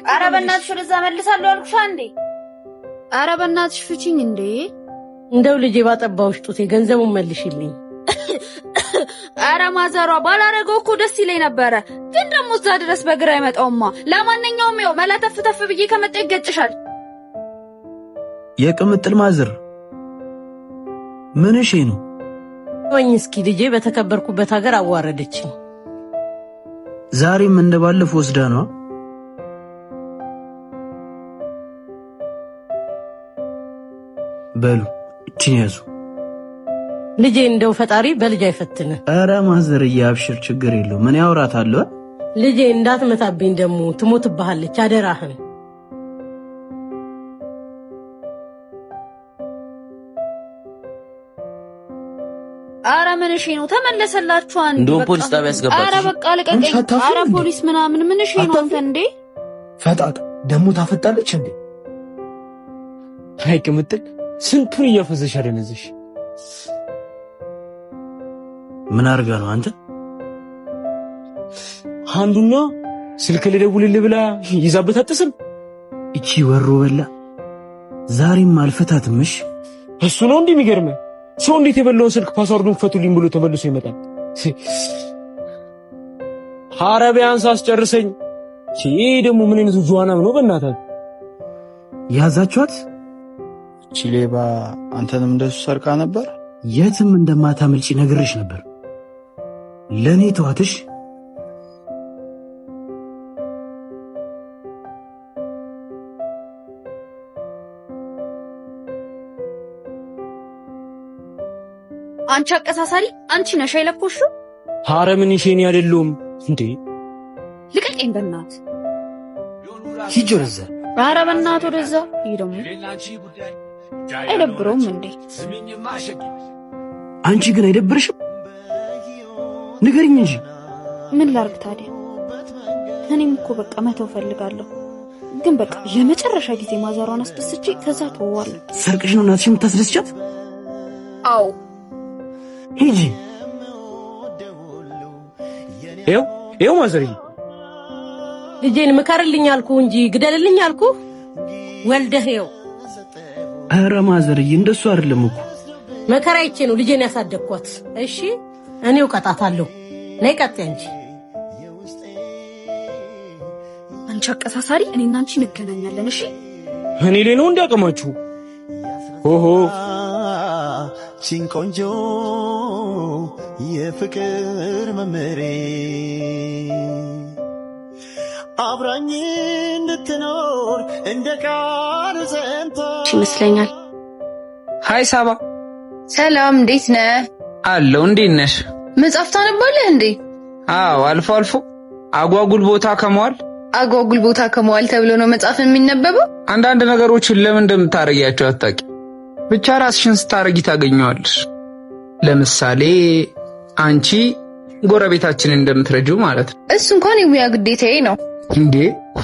ኧረ በእናትሽ ወደዛ መልሳለሁ አልኩሽ አንዴ። ኧረ በእናትሽ ፍቺኝ እንዴ! እንደው ልጄ ባጠባውሽ ጡቴ ገንዘቡን መልሽልኝ። ኧረ ማዘሯ ባላረገው እኮ ደስ ይለኝ ነበረ፣ ግን ደግሞ እዛ ድረስ በግራ አይመጣውማ። ለማንኛውም ይኸው መላተፍ ተፍ ብዬ ከመጣ ይገጭሻል። የቅምጥል ማዘር ምን እሺ ነው? ወኝ እስኪ ልጄ በተከበርኩበት ሀገር አዋረደችኝ። ዛሬም እንደባለፈው ወስዳ ነው። በሉ እቺን ያዙ። ልጄ እንደው ፈጣሪ በልጅ አይፈትነ። ኧረ ማዘር ያብሽር ችግር የለው። ምን ያወራታለሁ? ልጄ እንዳትመታብኝ ደግሞ ትሞትብሃለች አደራህን። ኧረ ምን እሺ ነው? ተመለሰላችሁ አንዴ። እንደው ፖሊስ ጣቢያ ያስገባችሁ። ኧረ በቃ ልቀቀኝ። ኧረ ፖሊስ ምናምን ምን እሺ ነው አንተ እንዴ? ፈጣጣ ደግሞ ታፈጣለች እንዴ? አይ ቅምጥል ስንቱን እያፈዘሽ አደነዘሽ። ምን አርጋ ነው አንተ? አንዱና ስልክ ልደውልልህ ብላ ይዛበት አጥስም። እቺ ወሮ በላ ዛሬም አልፈታትምሽ። እሱ ነው እንዴ የሚገርመው? ሰው እንዴት የበላውን ስልክ ፓስወርዱን ፈቱልኝ ብሎ ተመልሶ ይመጣል? ሐረቢያን ሳስጨርሰኝ ይሄ ደግሞ ምን አይነቱ ጁዋናም ነው? በእናትህ ያዛችኋት? እቺ ሌባ አንተንም እንደሱ ሰርቃ ነበር። የትም እንደማታመልጪ ነግሬሽ ነበር። ለኔ ተዋትሽ። አንቺ አቀሳሳሪ አንቺ ነሽ አይለኮሽው? ሐረ ምን ይሽኔ አይደለም እንዴ? ልቀቀኝ በእናት። ሂጂ ወደዛ። ኧረ በእናት ወደዛ። ይሄ ደግሞ አይደብረውም እንዴ? አንቺ ግን አይደብርሽም? ንገሪኝ እንጂ። ምን ላርግ ታዲያ? እኔም እኮ በቃ መተው ፈልጋለሁ፣ ግን በቃ የመጨረሻ ጊዜ ማዘሯን አስደስቼ ከዛ ተወዋለሁ። ሰርቅሽ ነው እናትሽ የምታስደስቻት? አዎ ሂጂ። ይኸው ማዘርዬ፣ ልጄን ምከርልኝ አልኩ እንጂ ግደልልኝ አልኩ። ወልደህ ይኸው። ኧረ ማዘርዬ እንደሱ አይደለም እኮ መከራይቼ ነው ልጄን ያሳደግኳት። እሺ እኔው ቀጣታለሁ። ነይ ቀጥ እንጂ። አንቺ አቀሳሳሪ እኔና አንቺ እንገናኛለን። እሺ እኔ ላይ ነው እንዲያቀማችሁ። ኦሆ ሲንቆንጆ የፍቅር መመሬ አብራኝ እንድትኖር እንደ ቃል ዘንታ ይመስለኛል። ሃይ ሳባ። ሰላም፣ እንዴት ነህ? አለው። እንዴት ነሽ? መጽሐፍ ታነባለህ እንዴ? አዎ፣ አልፎ አልፎ። አጓጉል ቦታ ከመዋል ተብሎ ነው መጽሐፍ የሚነበበው? አንዳንድ ነገሮችን ለምን እንደምታረጊያቸው አታውቂ። ብቻ ራስሽን ስታረጊ ታገኘዋለሽ። ለምሳሌ አንቺ ጎረቤታችንን እንደምትረጂው ማለት ነው። እሱ እንኳን የሙያ ግዴታዬ ነው። እንዴ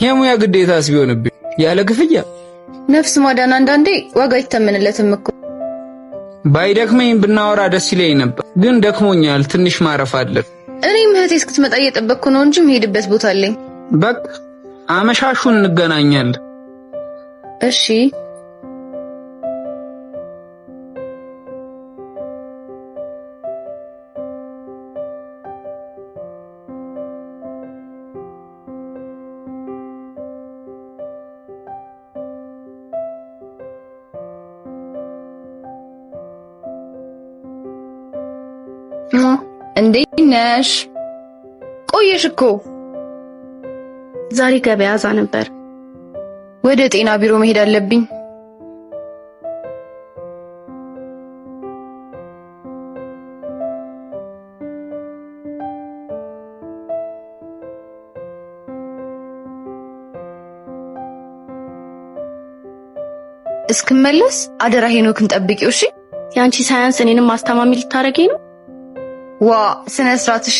የሙያ ግዴታስ ቢሆንብኝ ያለ ክፍያ? ነፍስ ማዳን አንዳንዴ ዋጋ ይተመንለትም እኮ። ባይደክመኝ ብናወራ ደስ ይለኝ ነበር፣ ግን ደክሞኛል። ትንሽ ማረፍ አለብኝ። እኔም እህቴ እስክትመጣ እየጠበቅኩ ነው እንጂ የምሄድበት ቦታ አለኝ። በቃ አመሻሹን እንገናኛለን። እሺ እንዴት ነሽ? ቆየሽ እኮ። ዛሬ ገበያ እዛ ነበር። ወደ ጤና ቢሮ መሄድ አለብኝ። እስክመለስ አደራ ሄኖክን ጠብቂው። እሺ? ያንቺ ሳያንስ እኔንም ማስተማሚ ልታረጊ ነው? ዋ ስነ ስርዓት። እሺ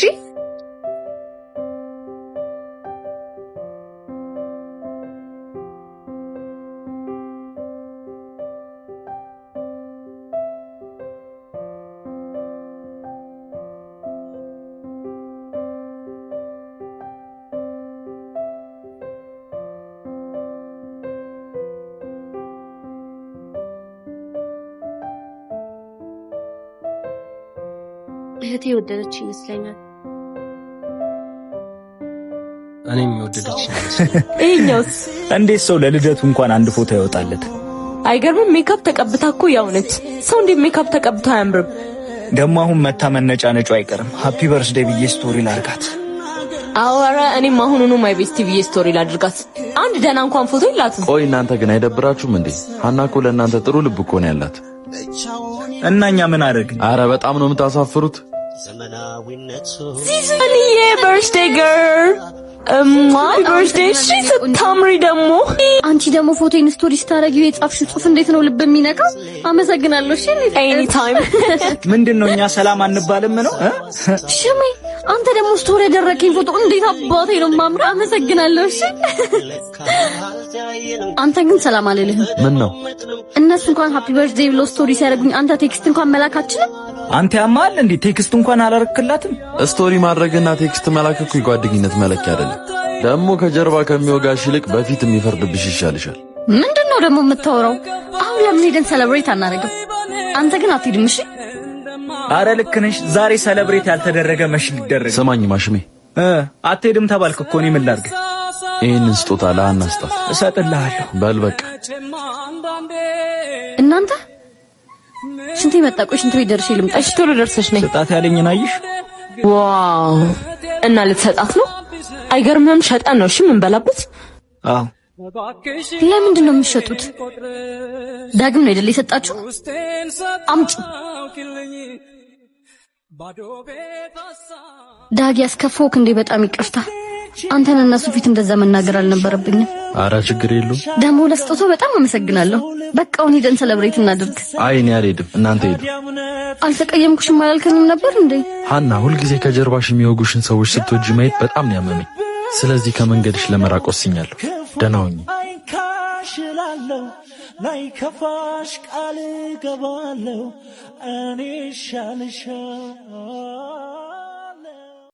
እህቴ ወደደች ይመስለኛል። እኔም ወደደች እኛውስ እንዴት ሰው ለልደቱ እንኳን አንድ ፎቶ ያወጣለት? አይገርምም? ሜካፕ ተቀብታ እኮ ያው ነች። ሰው እንዴ ሜካፕ ተቀብታ አያምርም? ደሞ አሁን መታ መነጫነጯ አይቀርም። ሃፒ በርዝዴይ ብዬ ስቶሪ ላርጋት። አወራ እኔም አሁኑኑ ማይ ቤስት ብዬ ስቶሪ ላድርጋት። አንድ ደህና እንኳን ፎቶ ይላትም። ቆይ እናንተ ግን አይደብራችሁም እንዴ? ሀና እኮ ለእናንተ ጥሩ ልብ እኮ ነው ያላት። እናኛ ምን አደረግን? አረ በጣም ነው የምታሳፍሩት። ሲዝንዬ በርዝዴይ ገርል ማይ በርዝዴይ ታምሪ ደግሞ አንቺ ደግሞ ፎቶን ስቶሪ ስታረጊው የጻፍሽው ጽሁፍ እንዴት ነው ልብ የሚነካው? አመሰግናለሁ። እሺ ኤኒ ታይም። ምንድነው እኛ ሰላም አንባልም ነው? ሽሜ አንተ ደግሞ ስቶሪ ያደረከኝ ፎቶ እንዴት አባቴ ነው ማምራ። አመሰግናለሁ። እሺ አንተ ግን ሰላም አልልህም። ምን ነው እነሱ እንኳን ሃፒ በርዝዴይ ብሎ ስቶሪ ሲያደርጉኝ አንተ ቴክስት እንኳን መላክ አትችልም? አንተ ያማል እንዴ? ቴክስት እንኳን አላረክላትም? ስቶሪ ማድረግና ቴክስት መላክ እኮ የጓደኝነት መለኪያ አይደለም። ደግሞ ከጀርባ ከሚወጋሽ ይልቅ በፊት የሚፈርድብሽ ይሻልሻል። ምንድነው ደግሞ የምታወራው? አሁን ለምን ሄደን ሰለብሬት አናደርግም? አንተ ግን አትሄድም? እሺ አረ ልክ ነሽ። ዛሬ ሰለብሬት ያልተደረገ መች ሊደረግ? ሰማኝ ማሽሜ፣ አትሄድም ተባልክ እኮ። እኔ ምን ላድርግ? ይሄንን ስጦታ ለሀና ስጣት። እሰጥልሃለሁ። በል በቃ። እናንተ ሽንት መጣ። ቆይ ሽንት ቤት ደርሼ ልምጣ። እሺ ቶሎ ደርሰሽ ነኝ። ስጣት ያለኝን አየሽ? ዋው! እና ልትሰጣት ነው? አይገርምም? ሸጠን ነው እሺ ምን በላበት? አዎ። ለምንድን ነው የሚሸጡት? ዳግም ነው አይደል የሰጣችሁ? አምጪ። ዳግ ያስከፋውክ እንዴ? በጣም ይቅርታ። አንተን እነሱ ፊት እንደዛ መናገር አልነበረብኝም። አረ ችግር የለውም። ደግሞ ለስጦታው በጣም አመሰግናለሁ። በቃ አሁን ሄደን ሰለብሬት እናድርግ። አይ እኔ አልሄድም፣ እናንተ ሄዱ። አልተቀየምኩሽም አላልከኝም ነበር እንዴ? ሀና ሁልጊዜ ከጀርባሽ የሚወጉሽን ሰዎች ስትወጂ ማየት በጣም ነው ያመመኝ። ስለዚህ ከመንገድሽ ለመራቅ ወስኛለሁ። ደህና ሁኚ። ላይ ከፋሽ ቃል ገባለሁ እኔ ሻልሻ